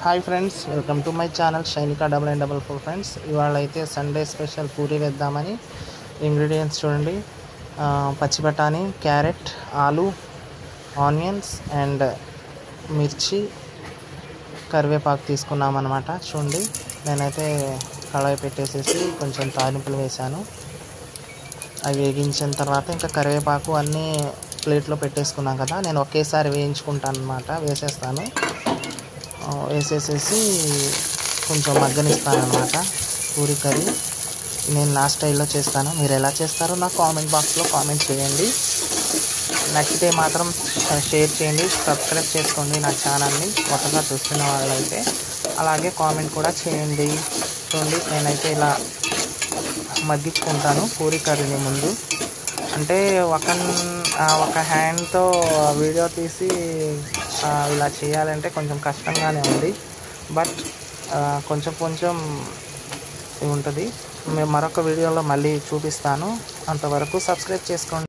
Hi friends, welcome to my channel Shainika 9944 friends. ఇవాళ అయితే Sunday special puri వేద్దామని ఇంగ్రీడియంట్స్ చూడండి. పచ్చి బఠానీ, క్యారెట్, ఆలు, ఆనియన్స్ అండ్ మిర్చి, కరివేపాకు తీసుకున్నాం అన్నమాట. చూడండి, నేనైతే కళాయి పెట్టేసేసి కొంచెం తాలింపులు వేశాను. అవి వేగించిన తర్వాత ఇంకా కరివేపాకు అన్నీ ప్లేట్లో పెట్టేసుకున్నాం కదా, నేను ఒకేసారి వేయించుకుంటాను అన్నమాట. వేసేసేసి కొంచెం మగ్గనిస్తాను అన్నమాట. పూరి కర్రీ నేను నా స్టైల్లో చేస్తాను. మీరు ఎలా చేస్తారో నాకు కామెంట్ బాక్స్లో కామెంట్ చేయండి. నచ్చితే మాత్రం షేర్ చేయండి, సబ్స్క్రైబ్ చేసుకోండి నా ఛానల్ని కొత్తగా చూస్తున్న వాళ్ళైతే. అలాగే కామెంట్ కూడా చేయండి. చూడండి, నేనైతే ఇలా మగ్గించుకుంటాను పూరి కర్రీని ముందు. అంటే ఒక హ్యాండ్తో వీడియో తీసి ఇలా చేయాలంటే కొంచెం కష్టంగానే ఉంది, బట్ కొంచెం ఉంటుంది. మరొక వీడియోలో మళ్ళీ చూపిస్తాను. అంతవరకు సబ్స్క్రైబ్ చేసుకోండి.